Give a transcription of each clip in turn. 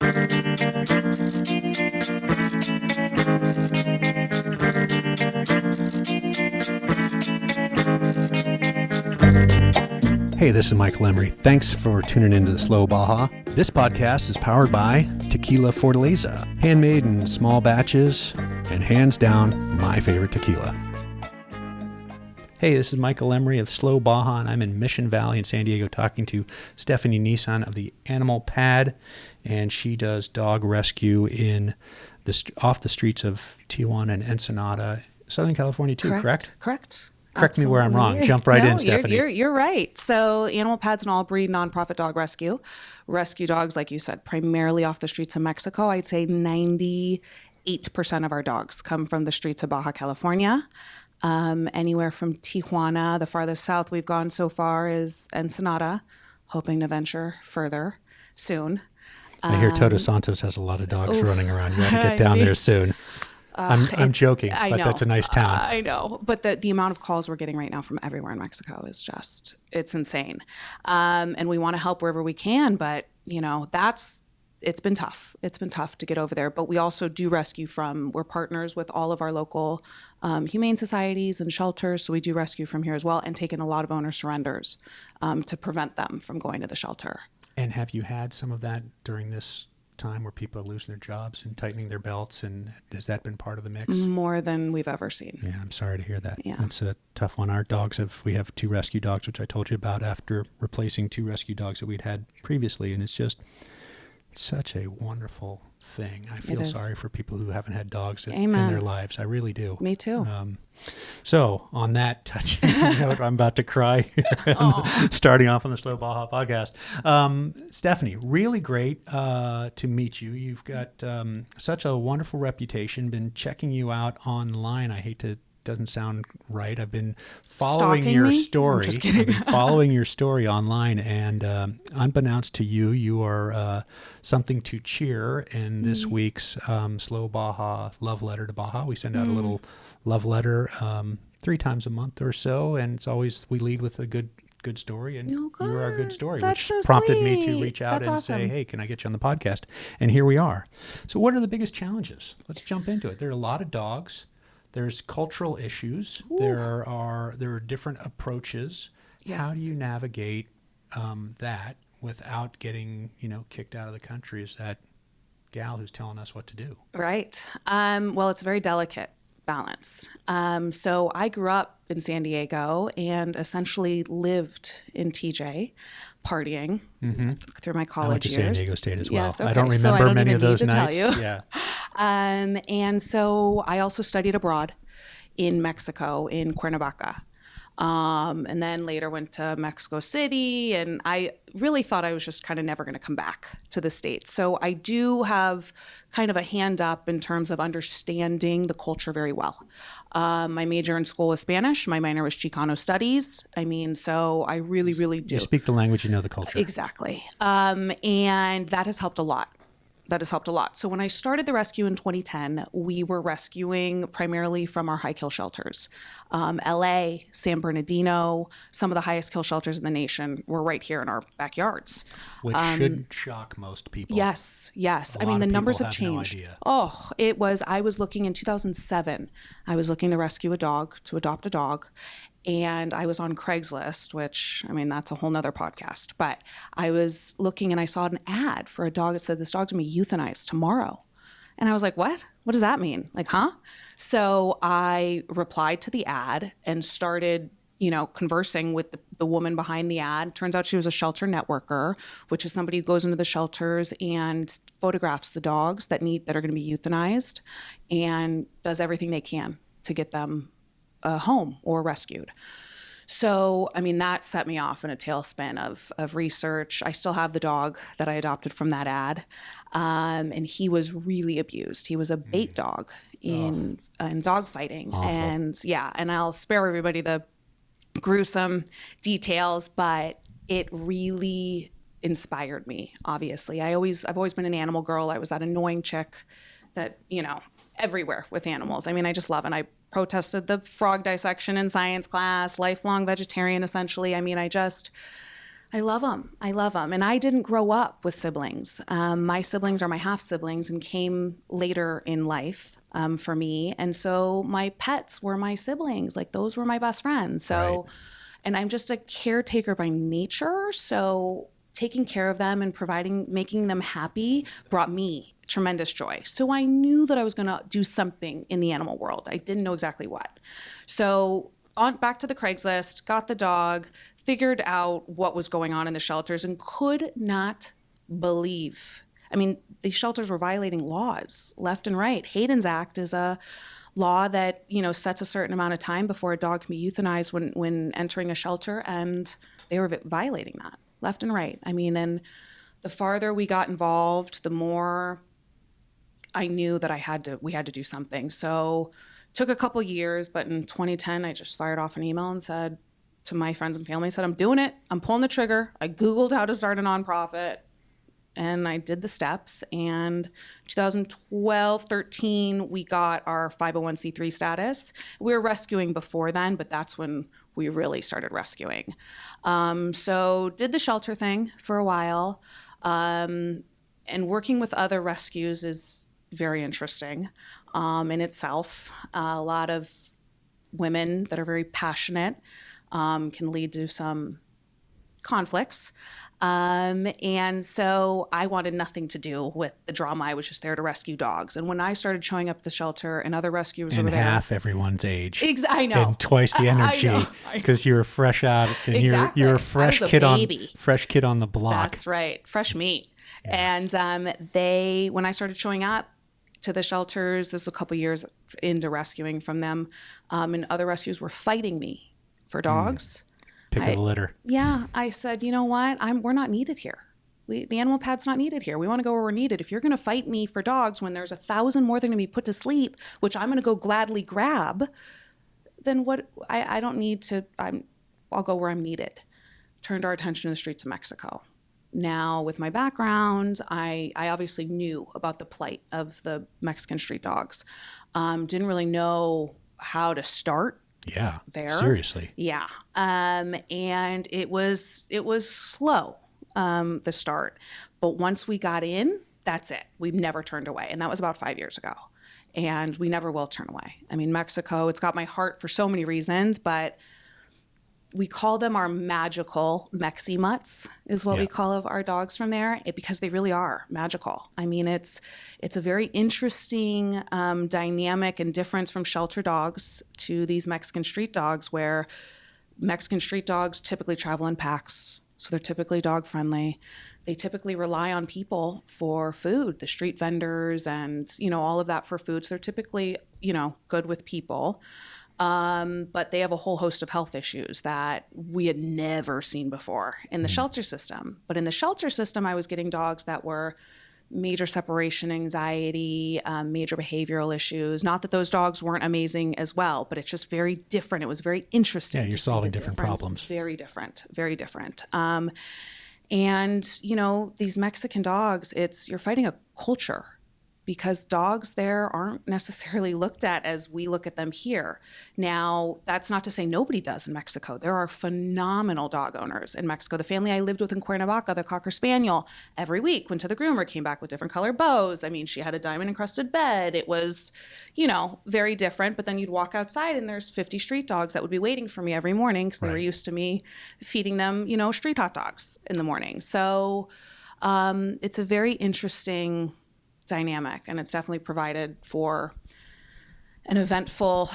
Hey, this is Michael Emery. Thanks for tuning into the Slow Baja. This podcast is powered by Tequila Fortaleza, handmade in small batches, and hands down, my favorite tequila. Hey, this is Michael Emery of Slow Baja, and I'm in Mission Valley in San Diego talking to Stephanie Nisan of the Animal Pad, and she does dog rescue off the streets of Tijuana and Ensenada, Southern California too, correct? Correct. Correct me where I'm wrong. Jump right in, Stephanie. You're right. So Animal Pad's an all-breed nonprofit dog rescue. Rescue dogs, like you said, primarily off the streets of Mexico. I'd say 98% of our dogs come from the streets of Baja California. Anywhere from Tijuana, the farthest south we've gone so far is Ensenada, hoping to venture further soon. I hear Toto Santos has a lot of dogs running around. You got to get down there soon. I'm joking, but that's a nice town. I know, but the amount of calls we're getting right now from everywhere in Mexico is it's insane. And we want to help wherever we can, but it's been tough. It's been tough to get over there, but we also do rescue we're partners with all of our local humane societies and shelters. So we do rescue from here as well, and take in a lot of owner surrenders to prevent them from going to the shelter. And have you had some of that during this time where people are losing their jobs and tightening their belts, and has that been part of the mix? More than we've ever seen. Yeah, I'm sorry to hear that. Yeah. It's a tough one. We have 2 rescue dogs, which I told you about after replacing 2 rescue dogs that we'd had previously, and it's just such a wonderful thing. I feel sorry for people who haven't had dogs in their lives. I really do. Me too. So on that touching note, I'm about to cry starting off on the Slow Baja podcast. Stephanie, really great to meet you. You've got such a wonderful reputation. Been checking you out online. Doesn't sound right. I've been following your story. I'm just kidding. I've been following your story online, and unbeknownst to you, you are something to cheer in this week's Slow Baja Love Letter to Baja. We send out a little love letter 3 times a month or so, and it's always, we lead with a good story, and you are a good story, which so prompted sweet. me to reach out and awesome. say, hey, can I get you on the podcast? And here we are. So what are the biggest challenges? Let's jump into it. There are a lot of dogs. There's cultural issues. Ooh. There are different approaches. Yes. How do you navigate that without getting kicked out of the country as that gal who's telling us what to do? Right. Well, it's a very delicate balance. So I grew up in San Diego and essentially lived in TJ, partying through my college years. I went to San Diego State as well. Yes, okay. I don't remember many of those nights. Tell you. Yeah. And so I also studied abroad in Mexico, in Cuernavaca. And then later went to Mexico City, and I really thought I was just kind of never going to come back to the States. So I do have kind of a hand up in terms of understanding the culture very well. My major in school was Spanish. My minor was Chicano studies. So I really, really do. You speak the language, you know the culture. Exactly. And that has helped a lot. So when I started the rescue in 2010, we were rescuing primarily from our high kill shelters. LA, San Bernardino, some of the highest kill shelters in the nation were right here in our backyards. Which should shock most people. Yes. The numbers have changed. I was looking in 2007, I was looking to rescue to adopt a dog. And I was on Craigslist, which, that's a whole nother podcast. But I was looking and I saw an ad for a dog that said, this dog's going to be euthanized tomorrow. And I was like, what? What does that mean? So I replied to the ad and started, conversing with the woman behind the ad. Turns out she was a shelter networker, which is somebody who goes into the shelters and photographs the dogs that are going to be euthanized and does everything they can to get them home or rescued. So, that set me off in a tailspin of research. I still have the dog that I adopted from that ad. And he was really abused. He was a bait dog in dog fighting. Awful. And I'll spare everybody the gruesome details, but it really inspired me, obviously. I've always been an animal girl. I was that annoying chick that, everywhere with animals. I just love it. I protested the frog dissection in science class, lifelong vegetarian, essentially. I love them. I love them. And I didn't grow up with siblings. My siblings are my half siblings and came later in life for me. And so my pets were my siblings. Like those were my best friends. So, right. And I'm just a caretaker by nature. So taking care of them and making them happy brought me tremendous joy. So I knew that I was going to do something in the animal world. I didn't know exactly what. So back to the Craigslist, got the dog, figured out what was going on in the shelters and could not believe. I mean, these shelters were violating laws left and right. Hayden's Act is a law that, sets a certain amount of time before a dog can be euthanized when entering a shelter, and they were violating that left and right. I mean, and the farther we got involved, the more I knew that we had to do something. So took a couple years, but in 2010, I just fired off an email and said to my friends and family, I'm doing it. I'm pulling the trigger. I Googled how to start a nonprofit and I did the steps. And 2012, 13, we got our 501c3 status. We were rescuing before then, but that's when we really started rescuing. So did the shelter thing for a while. And working with other rescues is very interesting in itself. A lot of women that are very passionate can lead to some conflicts. And so I wanted nothing to do with the drama. I was just there to rescue dogs. And when I started showing up at the shelter and other rescuers were there. And half everyone's age. I know. And twice the energy because you were fresh out and exactly. you're a fresh kid on the block. That's right. Fresh meat. Yeah. And when I started showing up to the shelters, this was a couple years into rescuing from them, and other rescues were fighting me for dogs. Pick of the litter. Yeah. I said, you know what? We're not needed here. The animal pad's not needed here. We want to go where we're needed. If you're going to fight me for dogs when there's 1,000 more that are going to be put to sleep, which I'm going to go gladly grab, then what? I don't need to. I'll go where I'm needed. Turned our attention to the streets of Mexico. Now, with my background, I obviously knew about the plight of the Mexican street dogs. Didn't really know how to start. Yeah. There. Seriously. Yeah. And it was slow, the start. But once we got in, that's it. We've never turned away. And that was about 5 years ago. And we never will turn away. I mean, Mexico, it's got my heart for so many reasons, but we call them our magical Mexi mutts is what we call of our dogs from there, because they really are magical. I mean, it's a very interesting dynamic and difference from shelter dogs to these Mexican street dogs, where Mexican street dogs typically travel in packs. So they're typically dog friendly. They typically rely on people for food, the street vendors and, all of that for food. So they're typically, good with people. But they have a whole host of health issues that we had never seen before in the shelter system. But in the shelter system, I was getting dogs that were major separation anxiety, major behavioral issues. Not that those dogs weren't amazing as well, but it's just very different. It was very interesting. Yeah, you're solving different problems. Very different, very different. And, these Mexican dogs, you're fighting a culture, because dogs there aren't necessarily looked at as we look at them here. Now, that's not to say nobody does in Mexico. There are phenomenal dog owners in Mexico. The family I lived with in Cuernavaca, the Cocker Spaniel, every week went to the groomer, came back with different colored bows. I mean, she had a diamond-encrusted bed. It was, very different. But then you'd walk outside and there's 50 street dogs that would be waiting for me every morning because they were used to me feeding them, street hot dogs in the morning. So it's a very interesting dynamic, and it's definitely provided for an eventful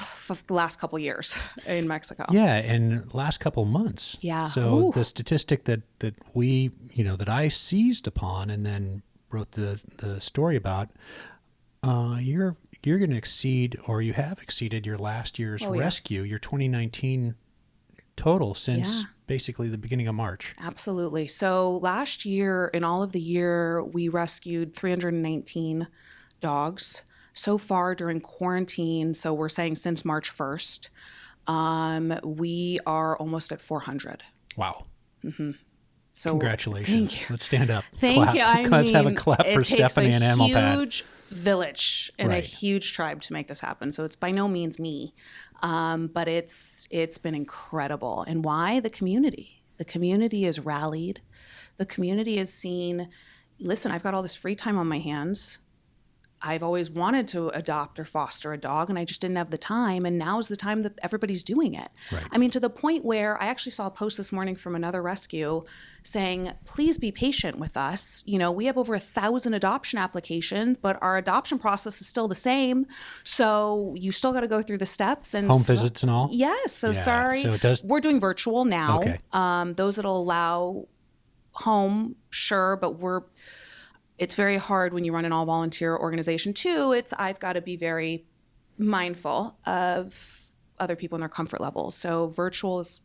last couple years in Mexico. Yeah, and last couple months. Yeah. So the statistic that we, that I seized upon and then wrote the story about, you're going to exceed, or you have exceeded your last year's rescue, your 2019 total since basically the beginning of March. Absolutely. So last year, in all of the year, we rescued 319 dogs. So far during quarantine, so we're saying since March 1st, we are almost at 400. Wow. Mm-hmm. So congratulations. Thank you. Let's stand up. Thank clap. you. Let's have a clap for Stephanie and Animal Pad. It takes a huge village and a huge tribe to make this happen. So it's by no means me. But it's been incredible. And why? The community. The community is rallied. The community is seen, listen, I've got all this free time on my hands. I've always wanted to adopt or foster a dog, and I just didn't have the time. And now is the time that everybody's doing it. Right. I mean, to the point where I actually saw a post this morning from another rescue saying, please be patient with us. You know, we have over 1,000 adoption applications, but our adoption process is still the same. So you still got to go through the steps and home visits and all. Yes. So sorry. So it does. We're doing virtual now. Okay. Those that'll allow home, sure, but it's very hard when you run an all-volunteer organization too. I've got to be very mindful of other people and their comfort level. So virtual has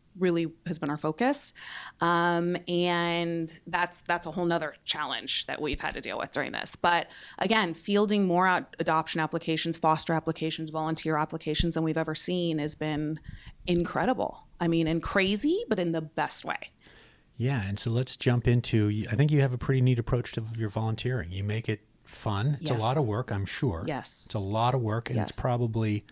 been our focus. And that's a whole nother challenge that we've had to deal with during this. But again, fielding more adoption applications, foster applications, volunteer applications than we've ever seen has been incredible. I mean, and crazy, but in the best way. Yeah, and so let's jump into, I think you have a pretty neat approach to your volunteering. You make it fun. It's a lot of work, I'm sure. Yes. It's a lot of work, and Yes. it's probably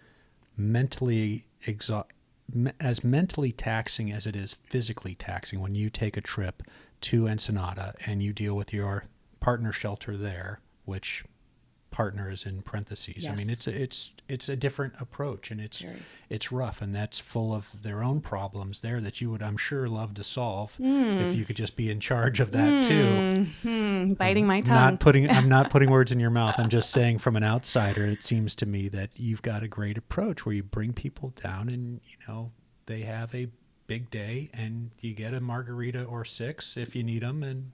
as mentally taxing as it is physically taxing when you take a trip to Ensenada and you deal with your partner shelter there, which partner is in parentheses. Yes. I mean, it's a different approach, and it's rough, and that's full of their own problems there that you would, I'm sure, love to solve if you could just be in charge of that too. Biting my tongue. I'm not putting words in your mouth. I'm just saying, from an outsider, it seems to me that you've got a great approach where you bring people down, and they have a big day, and you get a margarita or 6 if you need them, and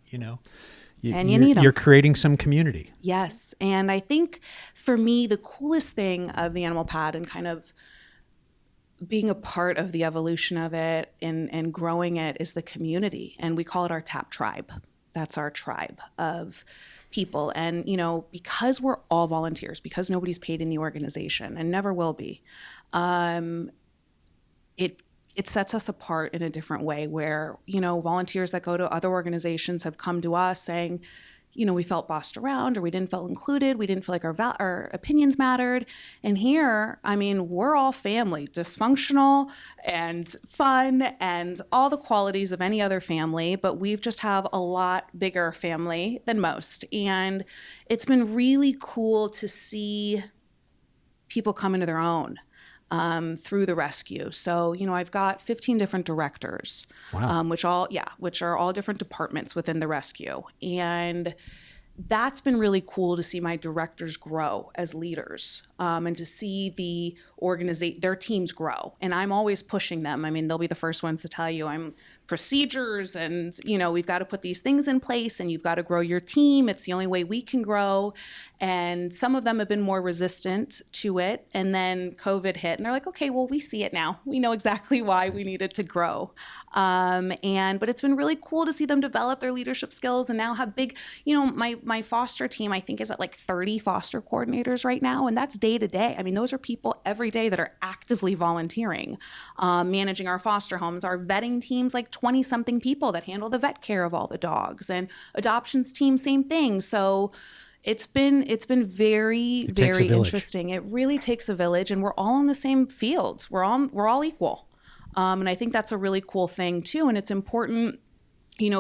you're creating some community. Yes. And I think for me, the coolest thing of the animal pad and kind of being a part of the evolution of it and growing it is the community. And we call it our TAP tribe. That's our tribe of people. And, because we're all volunteers, because nobody's paid in the organization and never will be, it sets us apart in a different way where, volunteers that go to other organizations have come to us saying, we felt bossed around, or we didn't feel included. We didn't feel like our opinions mattered. And here, I mean, we're all family, dysfunctional and fun and all the qualities of any other family, but we've just have a lot bigger family than most. And it's been really cool to see people come into their own through the rescue. So, I've got 15 different directors, wow. which are all different departments within the rescue. And that's been really cool to see my directors grow as leaders, and to see their teams grow. And I'm always pushing them. I mean, they'll be the first ones to tell you I'm procedures and, we've got to put these things in place, and you've got to grow your team. It's the only way we can grow. And some of them have been more resistant to it. And then COVID hit, and they're like, okay, well, we see it now. We know exactly why we needed to grow. But it's been really cool to see them develop their leadership skills and now have big, my foster team, I think, is at like 30 foster coordinators right now. And that's day to day. I mean, those are people every day that are actively volunteering, managing our foster homes, our vetting teams, like 20 something people that handle the vet care of all the dogs, and adoptions team, same thing. So it's been very, very interesting. It really takes a village, and we're all in the same fields. We're all equal. And I think that's a really cool thing too. And it's important,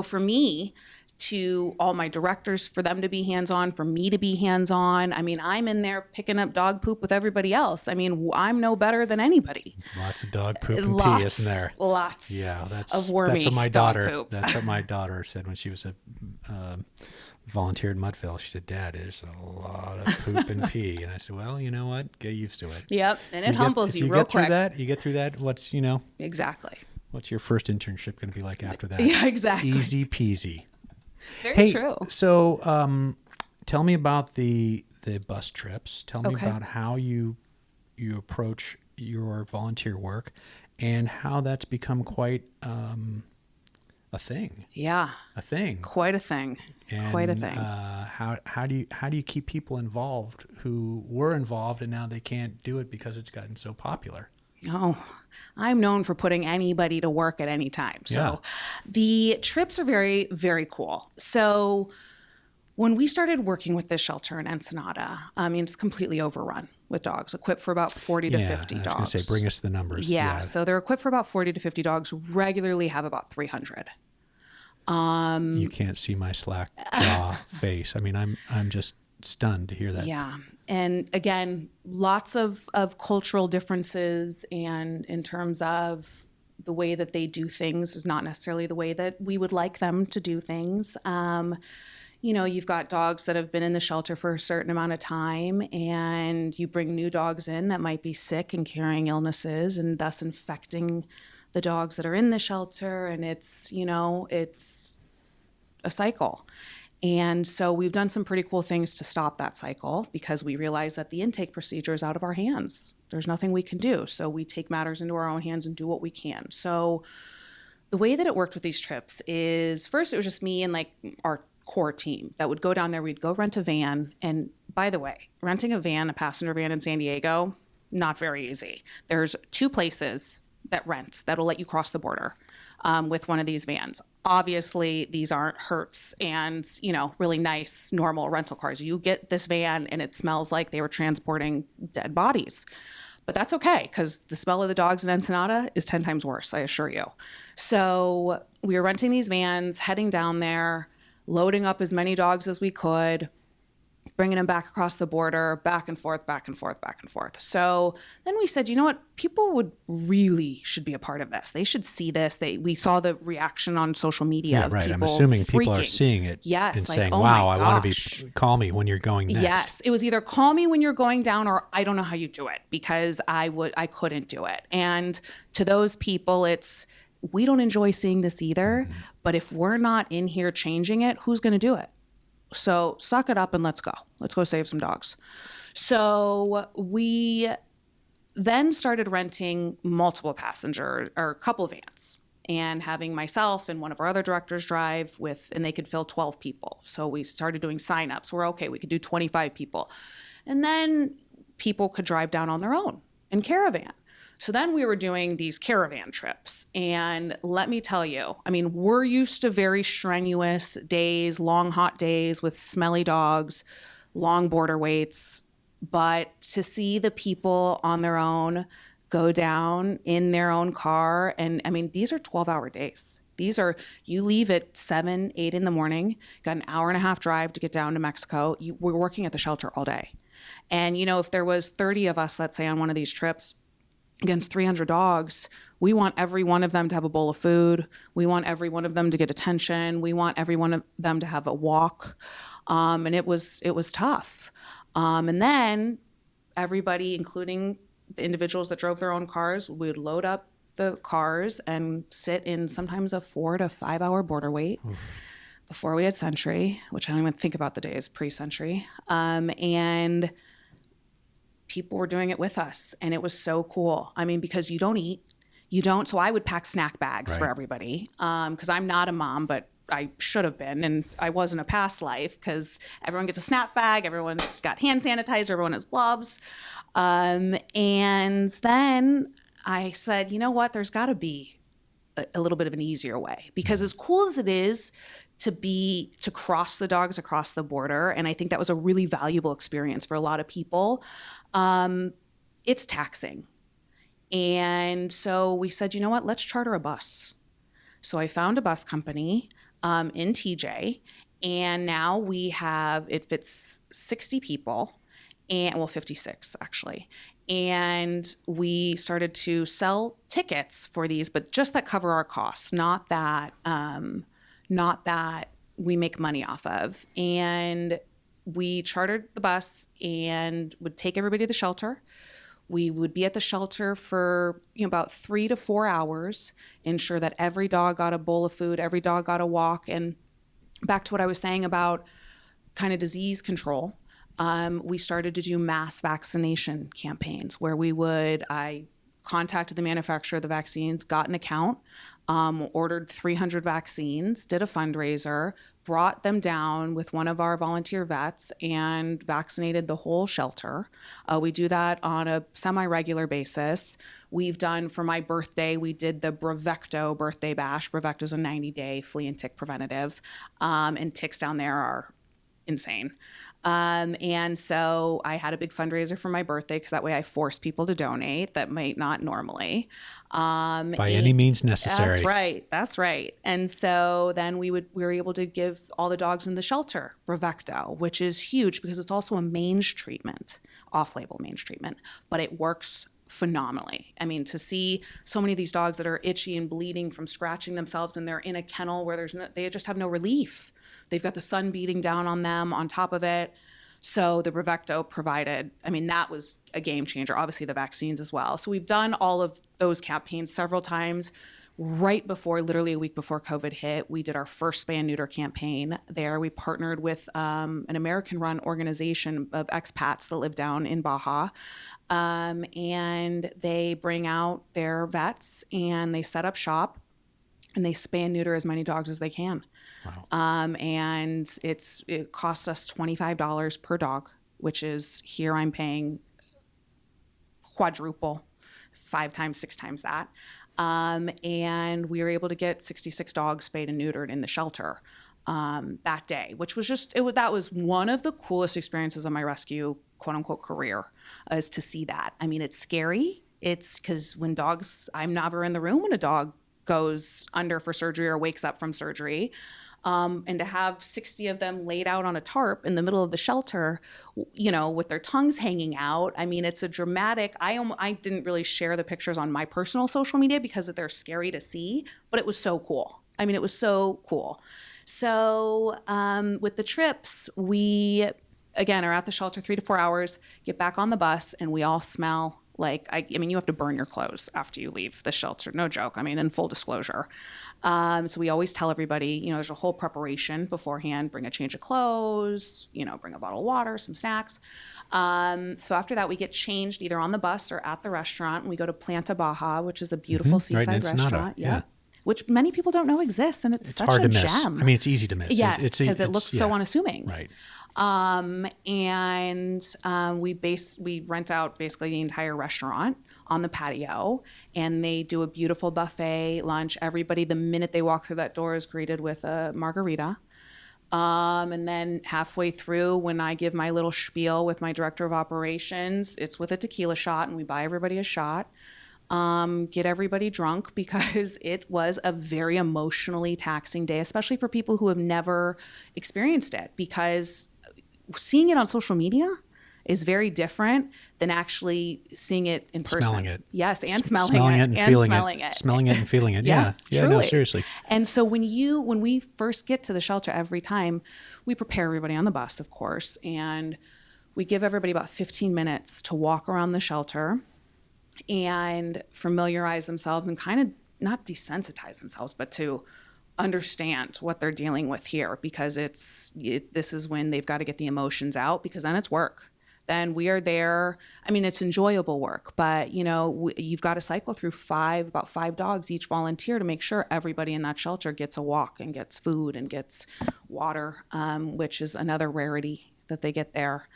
for me, to all my directors, for them to be hands-on, for me to be hands-on. I mean, I'm in there picking up dog poop with everybody else. I mean, I'm no better than anybody. It's lots of dog poop and pee, isn't there? Lots. Yeah, of wormy that's what my dog daughter. poop. That's what my daughter said when she was a volunteer in Mudville. She said, "Dad, there's a lot of poop and pee." And I said, "Well, you know what? Get used to it." Yep, and it humbles you real quick. You get through that. Exactly. What's your first internship going to be like after that? Yeah, exactly. Easy peasy. Very true. So, tell me about the bus trips. Tell me about how you approach your volunteer work, and how that's become quite a thing. Yeah. A thing. Quite a thing. And, quite a thing. How do you keep people involved who were involved and now they can't do it because it's gotten so popular? Oh, I'm known for putting anybody to work at any time. So the trips are very, very cool. So When we started working with this shelter in Ensenada, I mean, it's completely overrun with dogs, equipped for about 40 to 50 dogs. I was going to say, bring us the numbers. Yeah, so they're equipped for about 40 to 50 dogs, regularly have about 300. You can't see my slack jaw face. I mean, I'm just stunned to hear that. Yeah. And again, lots of cultural differences, and in terms of the way that they do things is not necessarily the way that we would like them to do things. You've got dogs that have been in the shelter for a certain amount of time, and you bring new dogs in that might be sick and carrying illnesses and thus infecting the dogs that are in the shelter. And it's a cycle. And so we've done some pretty cool things to stop that cycle, because we realize that the intake procedure is out of our hands. There's nothing we can do. So we take matters into our own hands and do what we can. So the way that it worked with these trips is, first it was just me and like our core team that would go down there. We'd go rent a van. And by the way, renting a passenger van in San Diego, not very easy. There's 2 places that'll let you cross the border with one of these vans. Obviously, these aren't Hertz and, really nice, normal rental cars. You get this van and it smells like they were transporting dead bodies. But that's okay, because the smell of the dogs in Ensenada is 10 times worse, I assure you. So we were renting these vans, heading down there, loading up as many dogs as we could, bringing them back across the border, back and forth, back and forth, back and forth. So then we said, you know what? People should be a part of this. They should see this. We saw the reaction on social media of right. people I'm assuming freaking. People are seeing it yes, and like, saying, oh wow, my I want to call me when you're going next. Yes. It was either call me when you're going down, or I don't know how you do it, because I couldn't do it. And to those people, we don't enjoy seeing this either, but if we're not in here changing it, who's going to do it? So suck it up and let's go. Let's go save some dogs. So we then started renting multiple passenger or a couple vans, and having myself and one of our other directors drive and they could fill 12 people. So we started doing signups. We could do 25 people. And then people could drive down on their own in caravan. So then we were doing these caravan trips, and let me tell you, I mean, we're used to very strenuous days, long, hot days with smelly dogs, long border waits, but to see the people on their own go down in their own car, and I mean, these are 12-hour days. You leave at 7, 8 in the morning, got an hour and a half drive to get down to Mexico. We're working at the shelter all day. And, if there was 30 of us, let's say, on one of these trips, against 300 dogs, we want every one of them to have a bowl of food. We want every one of them to get attention. We want every one of them to have a walk. And it was tough. And then everybody, including the individuals that drove their own cars, we would load up the cars and sit in sometimes a 4 to 5 hour border wait. Before we had Sentry, which I don't even think about the days pre-Sentry. And people were doing it with us, and it was so cool. I mean, because you don't eat, so I would pack snack bags for everybody, because I'm not a mom, but I should have been, and I was in a past life, because everyone gets a snack bag, everyone's got hand sanitizer, everyone has gloves. And then I said, you know what, there's got to be a little bit of an easier way, because as cool as it is to cross the dogs across the border, and I think that was a really valuable experience for a lot of people, it's taxing. And so we said, you know what, let's charter a bus. So I found a bus company in TJ, and now it fits 60 people, 56 actually. And we started to sell tickets for these, but just that cover our costs, not that we make money off of. And we chartered the bus and would take everybody to the shelter. We would be at the shelter for about 3 to 4 hours, ensure that every dog got a bowl of food, every dog got a walk. And back to what I was saying about kind of disease control, we started to do mass vaccination campaigns where I contacted the manufacturer of the vaccines, got an account, ordered 300 vaccines, did a fundraiser, brought them down with one of our volunteer vets, and vaccinated the whole shelter. We do that on a semi-regular basis. We've done, for my birthday, we did the Bravecto birthday bash. Bravecto is a 90-day flea and tick preventative. And ticks down there are insane. And so I had a big fundraiser for my birthday because that way I force people to donate that might not normally. By any means necessary. That's right. That's right. And so then we were able to give all the dogs in the shelter Bravecto, which is huge because it's also a mange treatment, off-label mange treatment, but it works phenomenally. I mean, to see so many of these dogs that are itchy and bleeding from scratching themselves and they're in a kennel where they just have no relief. They've got the sun beating down on them on top of it. So the Bravecto provided, I mean, that was a game changer. Obviously the vaccines as well. So we've done all of those campaigns several times. Right before, literally a week before COVID hit, we did our first spay and neuter campaign there. We partnered with an American-run organization of expats that live down in Baja. And they bring out their vets and they set up shop and they spay and neuter as many dogs as they can. Wow. And it costs us $25 per dog, which is here I'm paying quadruple, 5 times, 6 times that. And we were able to get 66 dogs spayed and neutered in the shelter that day, which was that was one of the coolest experiences of my rescue, quote unquote, career, is to see that. I mean, it's scary. It's because I'm never in the room when a dog goes under for surgery or wakes up from surgery. And to have 60 of them laid out on a tarp in the middle of the shelter, with their tongues hanging out. I mean, it's a dramatic, I didn't really share the pictures on my personal social media because they're scary to see, but it was so cool. I mean, it was so cool. So with the trips, we, again, are at the shelter 3 to 4 hours, get back on the bus, and we all smell like, you have to burn your clothes after you leave the shelter. No joke. I mean, in full disclosure. So we always tell everybody, there's a whole preparation beforehand. Bring a change of clothes, bring a bottle of water, some snacks. So after that, we get changed either on the bus or at the restaurant. And we go to Planta Baja, which is a beautiful seaside restaurant. Yeah. Which many people don't know exists. And it's such hard a to miss. gem. I mean, it's easy to miss. Yes, because it looks so unassuming. Right. We rent out basically the entire restaurant on the patio, and they do a beautiful buffet lunch. Everybody, the minute they walk through that door, is greeted with a margarita. And then halfway through, when I give my little spiel with my director of operations, it's with a tequila shot, and we buy everybody a shot. Get everybody drunk because it was a very emotionally taxing day, especially for people who have never experienced it, because seeing it on social media is very different than actually seeing it in person. Smelling it. Yes, and smelling it it and feeling it. Smelling it and feeling it. Yes, yeah. truly. No, seriously. And so when we first get to the shelter every time, we prepare everybody on the bus, of course, and we give everybody about 15 minutes to walk around the shelter and familiarize themselves and kind of not desensitize themselves, but to understand what they're dealing with here, because this is when they've got to get the emotions out, because then it's work. Then we are there. I mean, it's enjoyable work, but you've got to cycle through about 5 dogs each volunteer to make sure everybody in that shelter gets a walk and gets food and gets water, which is another rarity that they get there.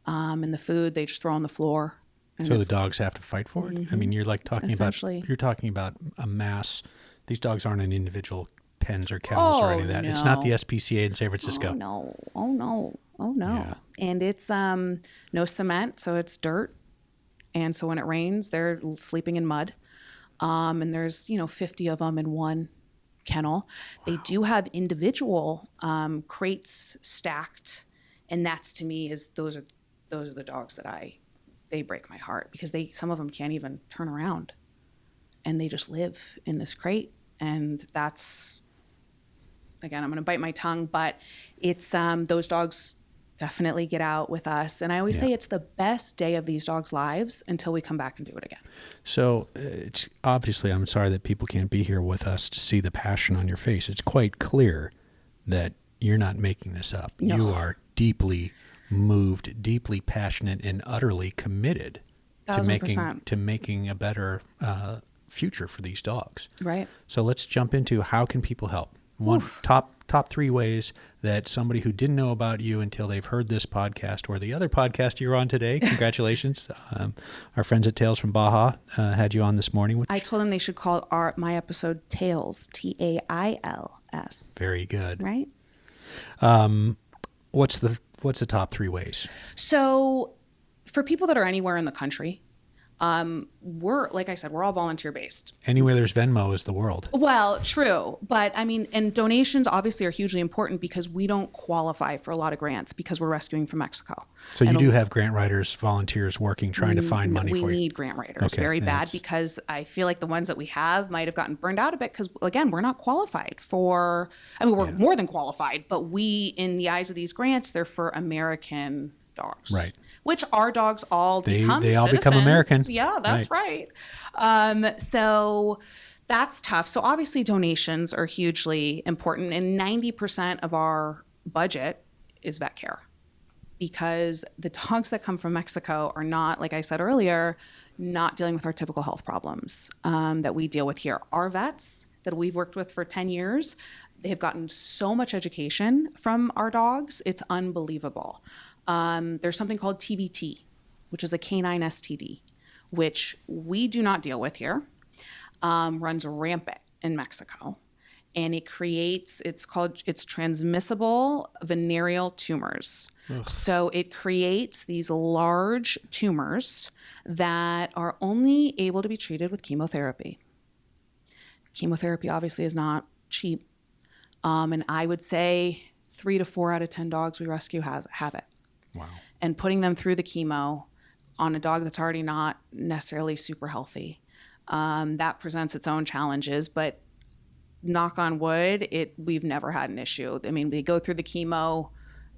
And the food they just throw on the floor. So the dogs have to fight for it? Mm-hmm. I mean, you're talking about a mass. These dogs aren't in individual pens or kennels or any of that. No. It's not the SPCA in San Francisco. Oh no. Yeah. And it's no cement, so it's dirt. And so when it rains, they're sleeping in mud. And there's 50 of them in one kennel. Wow. They do have individual crates stacked, and that's, to me, those are the dogs that they break my heart, because some of them can't even turn around, and they just live in this crate. And that's, again, I'm going to bite my tongue, but it's those dogs definitely get out with us. And I always say it's the best day of these dogs' lives until we come back and do it again. So it's obviously, I'm sorry that people can't be here with us to see the passion on your face. It's quite clear that you're not making this up. No. You are deeply moved, deeply passionate, and utterly committed 1,000%. to making a better future for these dogs. Right. So let's jump into how can people help. Top 3 ways that somebody who didn't know about you until they've heard this podcast or the other podcast you're on today. Congratulations. Our friends at Tales from Baja had you on this morning. I told them they should call my episode Tales, Tails. Very good. Right? What's the top 3 ways? So for people that are anywhere in the country, we're, like I said, we're all volunteer based. Anywhere there's Venmo is the world. Well, true. But I mean, and donations obviously are hugely important because we don't qualify for a lot of grants because we're rescuing from Mexico. So you do have grant writers, volunteers working, trying to find money for you. We need grant writers very bad because I feel like the ones that we have might have gotten burned out a bit because, again, we're not qualified for, I mean, we're more than qualified, but we, in the eyes of these grants, they're for American dogs. Right. Which our dogs all become They all citizens. become American. Yeah, that's right. So that's tough. So obviously donations are hugely important, and 90% of our budget is vet care because the dogs that come from Mexico are not, like I said earlier, not dealing with our typical health problems that we deal with here. Our vets that we've worked with for 10 years, they've gotten so much education from our dogs. It's unbelievable. There's something called TVT, which is a canine STD, which we do not deal with here, runs rampant in Mexico. And it creates, it's transmissible venereal tumors. Ugh. So it creates these large tumors that are only able to be treated with chemotherapy. Chemotherapy obviously is not cheap. And I would say 3 to 4 out of 10 dogs we rescue have it. Wow. And putting them through the chemo on a dog that's already not necessarily super healthy, that presents its own challenges. But knock on wood, we've never had an issue. I mean, they go through the chemo,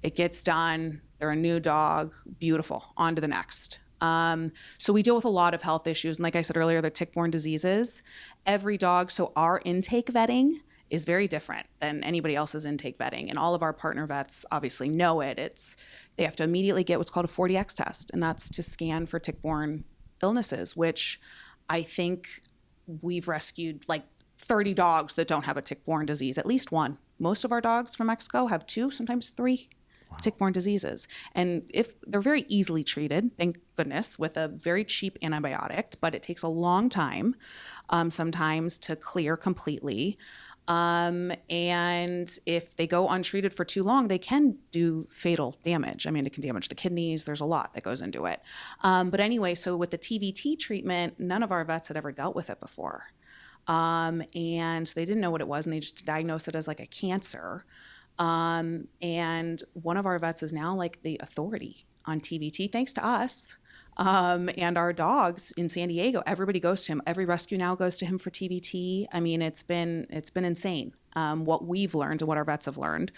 it gets done, they're a new dog, beautiful, on to the next. So we deal with a lot of health issues. And like I said earlier, they're tick-borne diseases. Every dog, so our intake vetting is very different than anybody else's intake vetting. And all of our partner vets obviously know it. They have to immediately get what's called a 40X test, and that's to scan for tick-borne illnesses, which I think we've rescued like 30 dogs that don't have a tick-borne disease, at least one. Most of our dogs from Mexico have 2, sometimes 3 tick-borne diseases. And if they're very easily treated, thank goodness, with a very cheap antibiotic, but it takes a long time sometimes to clear completely. And if they go untreated for too long, they can do fatal damage. I mean, it can damage the kidneys. There's a lot that goes into it. But anyway, so with the TVT treatment, none of our vets had ever dealt with it before. And they didn't know what it was, and they just diagnosed it as like a cancer. And one of our vets is now like the authority on TVT, thanks to us. And our dogs in San Diego, everybody goes to him. Every rescue now goes to him for TVT. I mean, it's been insane what we've learned and what our vets have learned.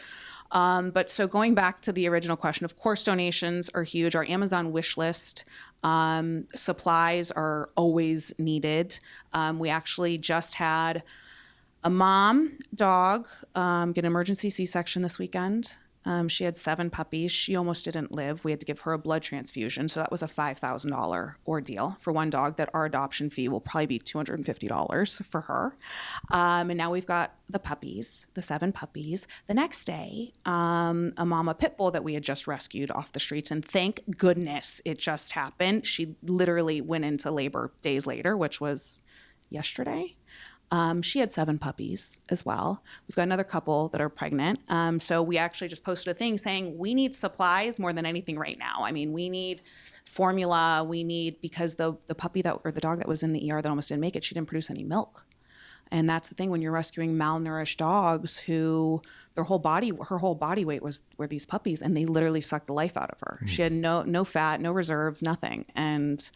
But so going back to the original question, of course, donations are huge. Our Amazon wish list, supplies are always needed. We actually just had a mom dog get an emergency C-section this weekend. She had 7 puppies. She almost didn't live. We had to give her a blood transfusion. So that was a $5,000 ordeal for one dog that our adoption fee will probably be $250 for her. And now we've got the puppies, the 7 puppies. The next day, a mama pit bull that we had just rescued off the streets. And thank goodness it just happened. She literally went into labor days later, which was yesterday. She had 7 puppies as well. We've got another couple that are pregnant. So we actually just posted a thing saying we need supplies more than anything right now. I mean, we need formula. We need, because the puppy or the dog that was in the ER that almost didn't make it, she didn't produce any milk. And that's the thing when you're rescuing malnourished dogs who her whole body weight were these puppies, and they literally sucked the life out of her. She had no fat, no reserves, nothing. And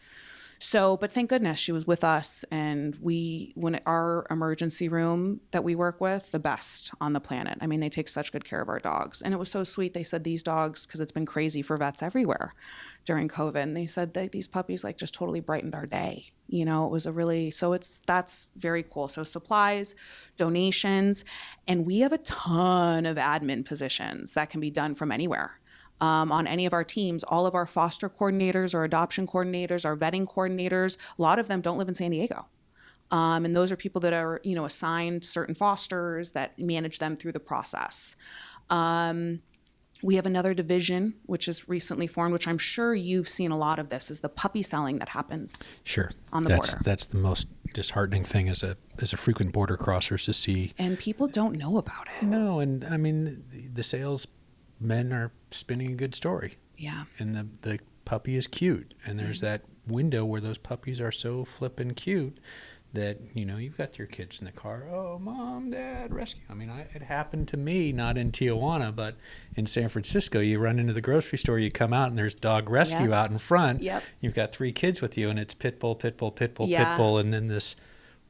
so, but thank goodness she was with us, and when our emergency room that we work with, the best on the planet. I mean, they take such good care of our dogs. And it was so sweet. They said these dogs, because it's been crazy for vets everywhere during COVID, and they said that these puppies like just totally brightened our day. You know, it was that's very cool. So supplies, donations, and we have a ton of admin positions that can be done from anywhere. On any of our teams, all of our foster coordinators, our adoption coordinators, our vetting coordinators, a lot of them don't live in San Diego. And those are people that are, assigned certain fosters that manage them through the process. We have another division, which is recently formed, which I'm sure you've seen a lot of this, is the puppy selling that happens on the border. That's the most disheartening thing as a frequent border crossers to see. And people don't know about it. No, and I mean, the salesmen are spinning a good story. Yeah. And the puppy is cute. And there's that window where those puppies are so flippin' cute that, you've got your kids in the car. Oh, Mom, Dad, rescue. I mean, it happened to me, not in Tijuana, but in San Francisco. You run into the grocery store, you come out, and there's dog rescue out in front. Yep. You've got 3 kids with you, and it's pit bull, pit bull, pit bull, pit bull, and then this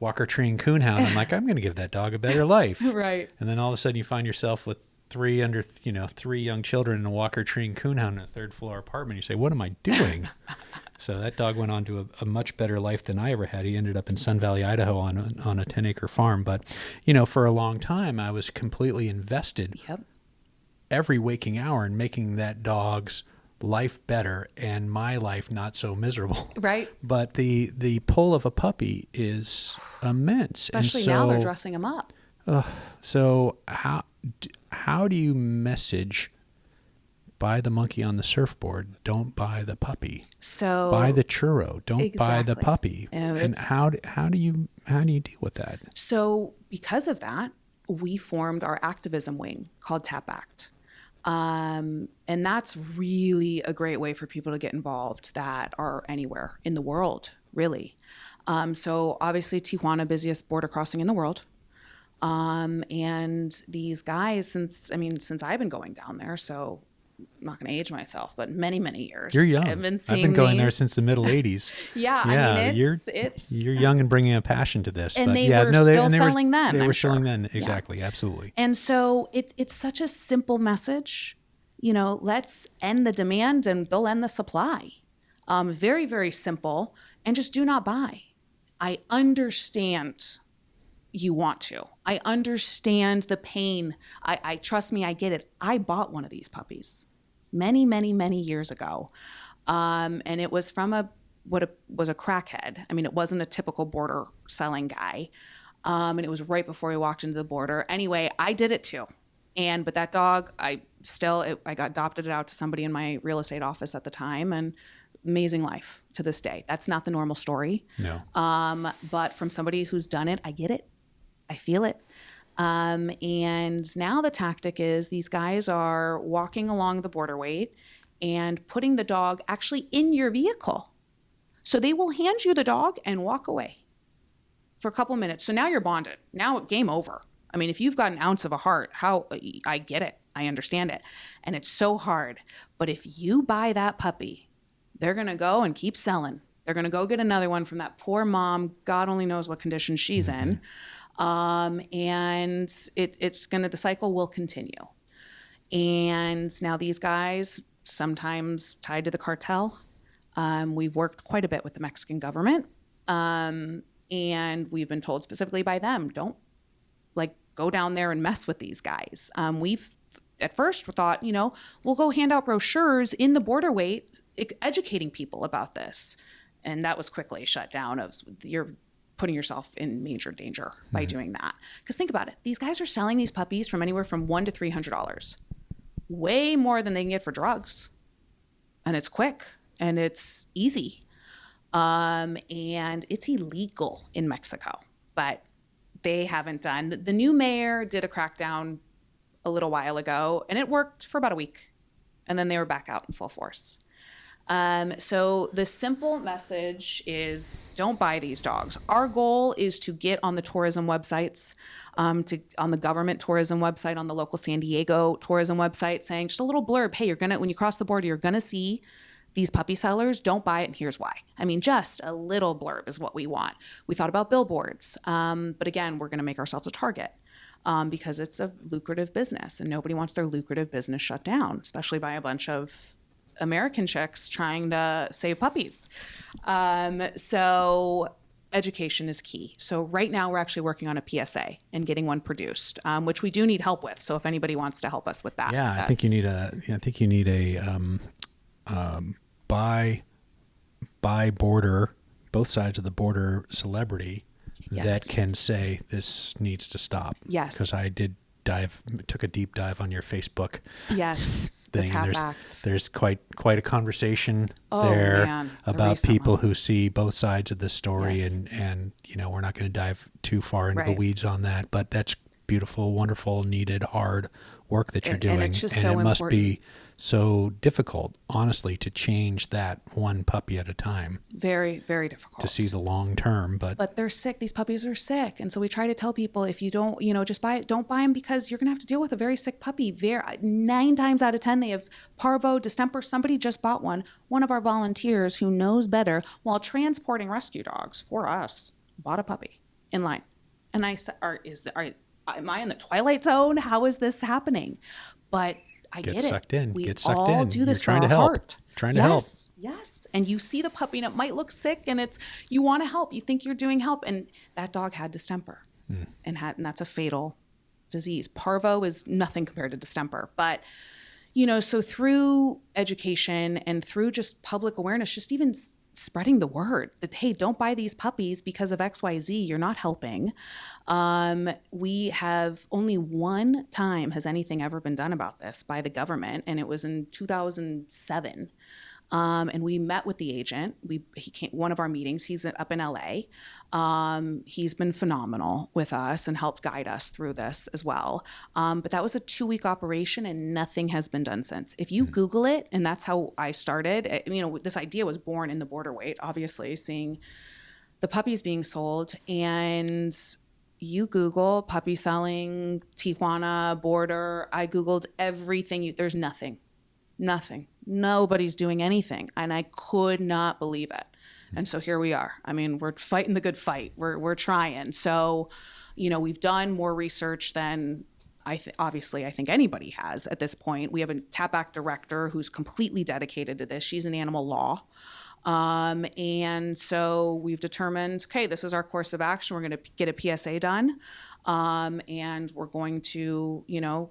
Walker Train Coonhound. I'm like, I'm going to give that dog a better life. Right. And then all of a sudden you find yourself with 3 young children in a Walker Train Coonhound in a 3rd floor apartment. You say, what am I doing? So that dog went on to a much better life than I ever had. He ended up in Sun Valley, Idaho on a 10-acre farm. But, for a long time, I was completely invested every waking hour in making that dog's life better and my life not so miserable. Right. But the pull of a puppy is immense. Especially now they're dressing them up. So how do you message, buy the monkey on the surfboard, don't buy the puppy? So buy the churro, don't buy the puppy. And how do you deal with that? So because of that, we formed our activism wing called Tap Act. And that's really a great way for people to get involved that are anywhere in the world, really. So obviously Tijuana, busiest border crossing in the world. And these guys, since I've been going down there, so I'm not going to age myself, but many, many years. You're young. I've been going there since the middle 80s. Yeah. You're young and bringing a passion to this. And they were still selling then. They were selling then. Exactly. Yeah. Absolutely. And so it's such a simple message, let's end the demand and they'll end the supply. Very, very simple. And just do not buy. I understand you want to. I understand the pain. I trust me, I get it. I bought one of these puppies many, many, many years ago. And it was from what was a crackhead. I mean, it wasn't a typical border selling guy. And it was right before he walked into the border. Anyway, I did it too. But that dog, I got adopted it out to somebody in my real estate office at the time, and amazing life to this day. That's not the normal story. No. But from somebody who's done it, I get it. I feel it. And now the tactic is these guys are walking along the borderway and putting the dog actually in your vehicle. So they will hand you the dog and walk away for a couple minutes. So now you're bonded. Now game over. I mean, if you've got an ounce of a heart, I get it. I understand it. And it's so hard. But if you buy that puppy, they're going to go and keep selling. They're going to go get another one from that poor mom. God only knows what condition she's in. And the cycle will continue. And now these guys, sometimes tied to the cartel, we've worked quite a bit with the Mexican government. And we've been told specifically by them, don't go down there and mess with these guys. We've at first thought, we'll go hand out brochures in the borderway educating people about this. And that was quickly shut down you're putting yourself in major danger by doing that. Because think about it. These guys are selling these puppies from anywhere from $100 to $300. Way more than they can get for drugs. And it's quick and it's easy. And it's illegal in Mexico. But they haven't done. The new mayor did a crackdown a little while ago, and it worked for about a week. And then they were back out in full force. So the simple message is don't buy these dogs. Our goal is to get on the tourism websites, on the government tourism website, on the local San Diego tourism website, saying just a little blurb. Hey, when you cross the border, you're going to see these puppy sellers. Don't buy it, and here's why. I mean, just a little blurb is what we want. We thought about billboards. But again, we're going to make ourselves a target. Because it's a lucrative business and nobody wants their lucrative business shut down, especially by a bunch of American chicks trying to save puppies. So education is key. So right now we're actually working on a PSA and getting one produced, which we do need help with. So if anybody wants to help us with that. Yeah, I think you need a buy border, both sides of the border celebrity that can say this needs to stop. Yes. Because I took a deep dive on your Facebook thing. The Tap Act. There's quite a conversation there about people who see both sides of the story, and we're not going to dive too far into the weeds on that, but that's beautiful, wonderful, needed, hard work that you're doing. And it's just and so it must important. be so difficult, honestly, to change that one puppy at a time. Very, very difficult. To see the long term, but they're sick. These puppies are sick. And so we try to tell people, if you don't, just don't buy them, because you're going to have to deal with a very sick puppy. 9 times out of 10, they have parvo, distemper. Somebody just bought one. One of our volunteers who knows better, while transporting rescue dogs for us, bought a puppy in line. And I said, am I in the twilight zone? How is this happening? But I get it. We all do this for our heart. Trying to help. Yes. And you see the puppy and it might look sick, and you want to help. You think you're doing help. And that dog had distemper and that's a fatal disease. Parvo is nothing compared to distemper. But, so through education and through just public awareness, just even spreading the word that, hey, don't buy these puppies because of XYZ, you're not helping. We have only one time has anything ever been done about this by the government, and it was in 2007. And we met with the agent. He came one of our meetings. He's up in LA. He's been phenomenal with us and helped guide us through this as well. But that was a 2-week operation, and nothing has been done since. If you Google it, and that's how I started. This idea was born in the border wait, obviously, seeing the puppies being sold, and you Google puppy selling, Tijuana, border. I Googled everything. There's nothing. Nobody's doing anything. And I could not believe it. And so here we are. We're fighting the good fight. We're trying. So, we've done more research than obviously I think anybody has at this point. We have a TAP Act director who's completely dedicated to this. She's in animal law. And so we've determined, okay, this is our course of action. We're going to get a PSA done. And we're going to,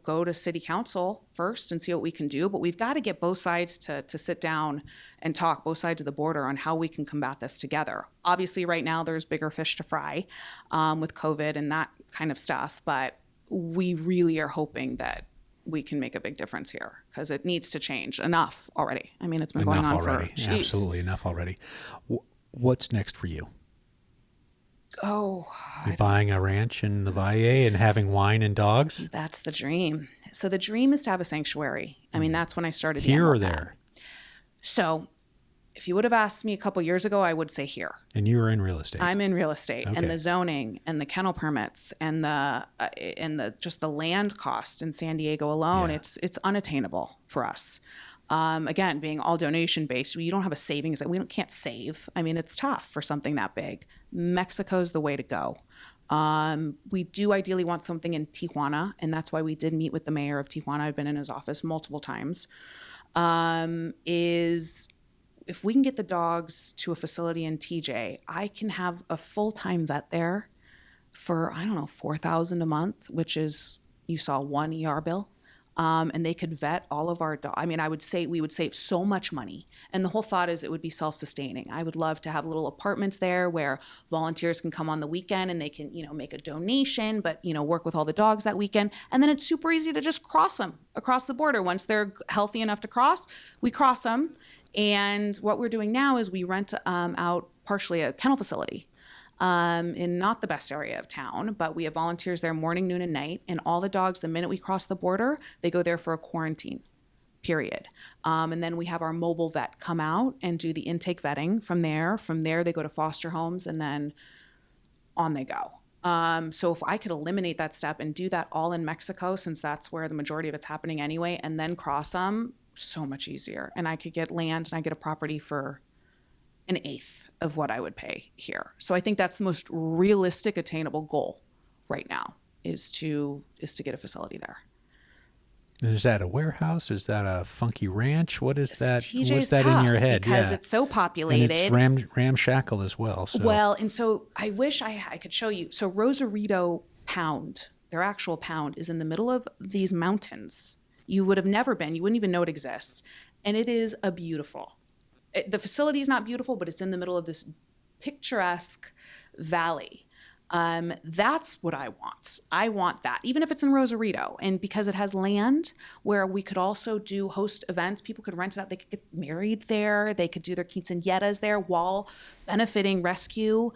go to city council first and see what we can do. But we've got to get both sides to sit down and talk, both sides of the border, on how we can combat this together. Obviously, right now, there's bigger fish to fry with COVID and that kind of stuff. But we really are hoping that we can make a big difference here, because it needs to change. Enough already. It's been going on already. for Absolutely enough already. What's next for you? Oh, you're buying a ranch in the Valle and having wine and dogs? That's the dream. So the dream is to have a sanctuary. That's when I started. Here or there? So if you would have asked me a couple years ago, I would say here. And you were in real estate. I'm in real estate, okay. And the zoning and the kennel permits and the just the land cost in San Diego alone, it's unattainable for us. Again, being all donation based, you don't have a savings. We can't save. It's tough for something that big. Mexico's the way to go. We do ideally want something in Tijuana, and that's why we did meet with the mayor of Tijuana. I've been in his office multiple times. Is if we can get the dogs to a facility in TJ, I can have a full-time vet there for, $4,000 a month, which is, you saw one ER bill. And they could vet all of our dogs. I would say we would save so much money. And the whole thought is it would be self-sustaining. I would love to have little apartments there where volunteers can come on the weekend and they can, make a donation, but, work with all the dogs that weekend. And then it's super easy to just cross them across the border. Once they're healthy enough to cross, we cross them. And what we're doing now is we rent out partially a kennel facility. In not the best area of town, but we have volunteers there morning, noon, and night. And all the dogs, the minute we cross the border, they go there for a quarantine period. And then we have our mobile vet come out and do the intake vetting from there. From there, they go to foster homes, and then on they go. So if I could eliminate that step and do that all in Mexico, since that's where the majority of it's happening anyway, and then cross them, so much easier. And I could get land and I get a property for 1/8 of what I would pay here. So I think that's the most realistic, attainable goal right now is to get a facility there. And is that a warehouse? Is that a funky ranch? What is that? TJ What's is that tough in your head? because it's so populated. And it's ramshackle as well. So. Well, and so I wish I could show you. So Rosarito Pound, their actual pound, is in the middle of these mountains. You would have never been. You wouldn't even know it exists. And it is a beautiful. The facility is not beautiful, but it's in the middle of this picturesque valley. That's what I want. I want that, even if it's in Rosarito. And because it has land where we could also host events, people could rent it out. They could get married there. They could do their quinceañeras there while benefiting rescue.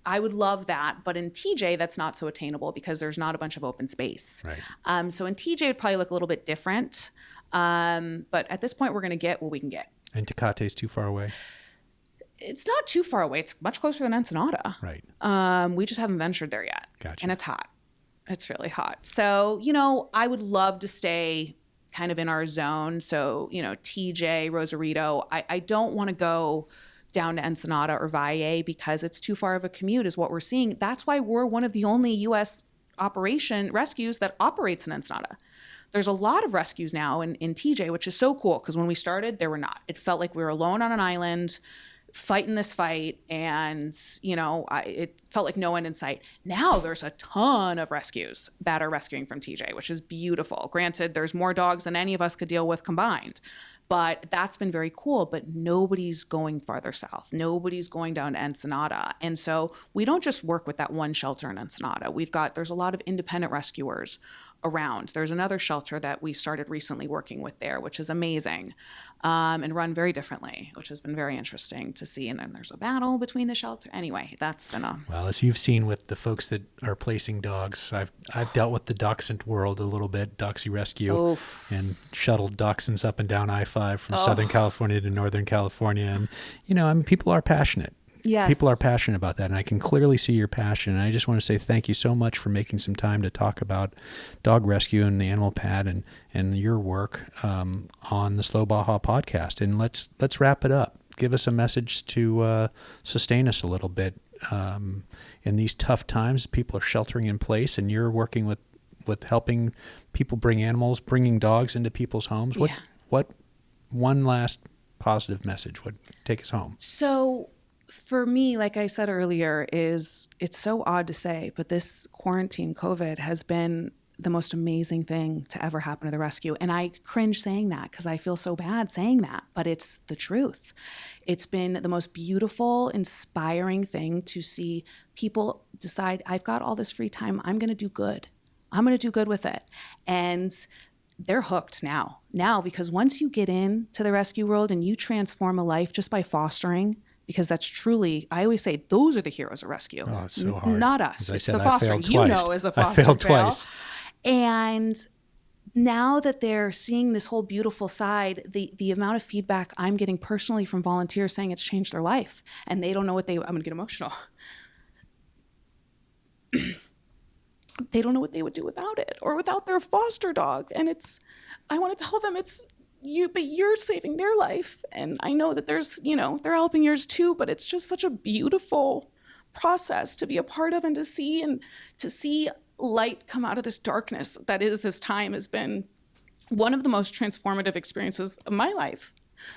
I would love that. But in TJ, that's not so attainable because there's not a bunch of open space. Right. So in TJ, it would probably look a little bit different. But at this point, we're going to get what we can get. And Tecate is too far away? It's not too far away. It's much closer than Ensenada. Right. We just haven't ventured there yet. Gotcha. And it's hot. It's really hot. So, I would love to stay kind of in our zone. So, TJ, Rosarito, I don't want to go down to Ensenada or Valle because it's too far of a commute is what we're seeing. That's why we're one of the only U.S. rescues that operates in Ensenada. There's a lot of rescues now in TJ, which is so cool because when we started, there were not. It felt like we were alone on an island fighting this fight, and it felt like no end in sight. Now there's a ton of rescues that are rescuing from TJ, which is beautiful. Granted, there's more dogs than any of us could deal with combined, but that's been very cool. But nobody's going farther south. Nobody's going down to Ensenada. And so we don't just work with that one shelter in Ensenada. There's a lot of independent rescuers around. There's another shelter that we started recently working with there, which is amazing, and run very differently, which has been very interesting to see. And then there's a battle between the shelter. Anyway, that's been Well, as you've seen with the folks that are placing dogs, I've dealt with the dachshund world a little bit, Doxy Rescue, and shuttled dachshunds up and down I-5 from Southern California to Northern California. And, people are passionate. Yes. People are passionate about that, and I can clearly see your passion. And I just want to say thank you so much for making some time to talk about dog rescue and the animal pad and your work on the Slow Baja podcast. And let's wrap it up. Give us a message to sustain us a little bit in these tough times. People are sheltering in place, and you're working with helping people bringing dogs into people's homes. What one last positive message would take us home? So for me, like I said earlier, it's so odd to say, but this quarantine COVID has been the most amazing thing to ever happen to the rescue. And I cringe saying that because I feel so bad saying that, but it's the truth. It's been the most beautiful, inspiring thing to see people decide, I've got all this free time, I'm going to do good. I'm going to do good with it. And they're hooked now, because once you get into the rescue world and you transform a life just by fostering, because that's truly, I always say, those are the heroes of rescue. Oh, it's so hard. Not us. It's the fostering. As a foster I failed trail. Twice. And now that they're seeing this whole beautiful side, the amount of feedback I'm getting personally from volunteers saying it's changed their life, and they don't know I'm going to get emotional. They don't know what they would do without it or without their foster dog. And I want to tell them but you're saving their life. And I know that they're helping yours too, but it's just such a beautiful process to be a part of, and to see light come out of this darkness that is this time has been one of the most transformative experiences of my life.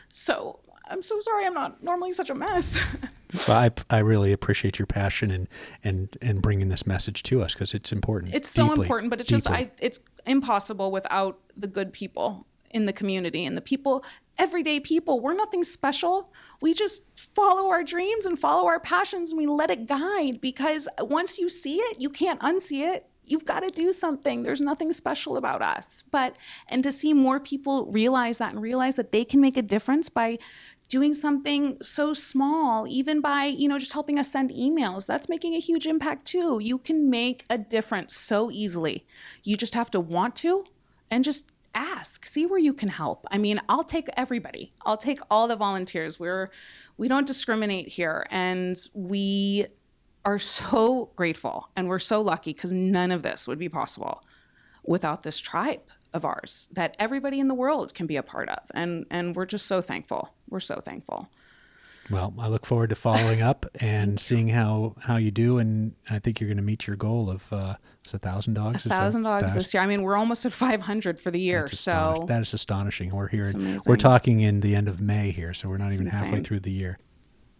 So I'm so sorry I'm not normally such a mess. Well, I really appreciate your passion and bringing this message to us, because it's important. It's so important, but it's it's impossible without the good people in the community and the people, everyday people. We're nothing special. We just follow our dreams and follow our passions, and we let it guide, because once you see it, you can't unsee it. You've got to do something. There's nothing special about us. And to see more people realize that, and realize that they can make a difference by doing something so small, even by, just helping us send emails, that's making a huge impact too. You can make a difference so easily. You just have to want to, and just ask, see where you can help. I mean, I'll take everybody. I'll take all the volunteers. We don't discriminate here. And we are so grateful, and we're so lucky, because none of this would be possible without this tribe of ours that everybody in the world can be a part of. And we're just so thankful. We're so thankful. Well, I look forward to following up and seeing how you do. And I think you're going to meet your goal of 1,000 dogs. 1,000 dogs this year. I mean, we're almost at 500 for the year. So that is astonishing. We're talking in the end of May here, so we're not even halfway through the year.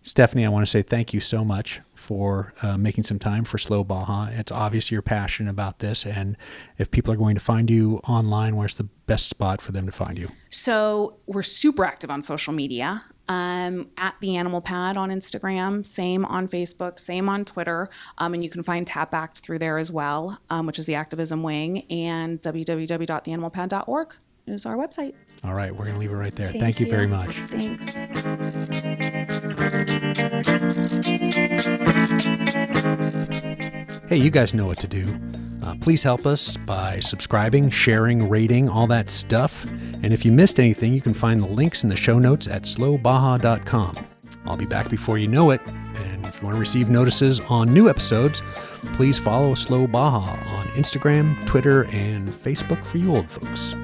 Stephanie, I want to say thank you so much for making some time for Slow Baja. It's obvious you're passionate about this, and if people are going to find you online, where's the best spot for them to find you? So we're super active on social media, at The Animal Pad on Instagram, same on Facebook, same on Twitter, and you can find Tap Act through there as well, which is the activism wing, and www.theanimalpad.org is our website. All right, we're going to leave it right there. Thank you very much. Thanks. Hey, you guys know what to do. Please help us by subscribing, sharing, rating, all that stuff. And if you missed anything, you can find the links in the show notes at slowbaja.com. I'll be back before you know it. And if you want to receive notices on new episodes, please follow Slow Baja on Instagram, Twitter, and Facebook for you old folks.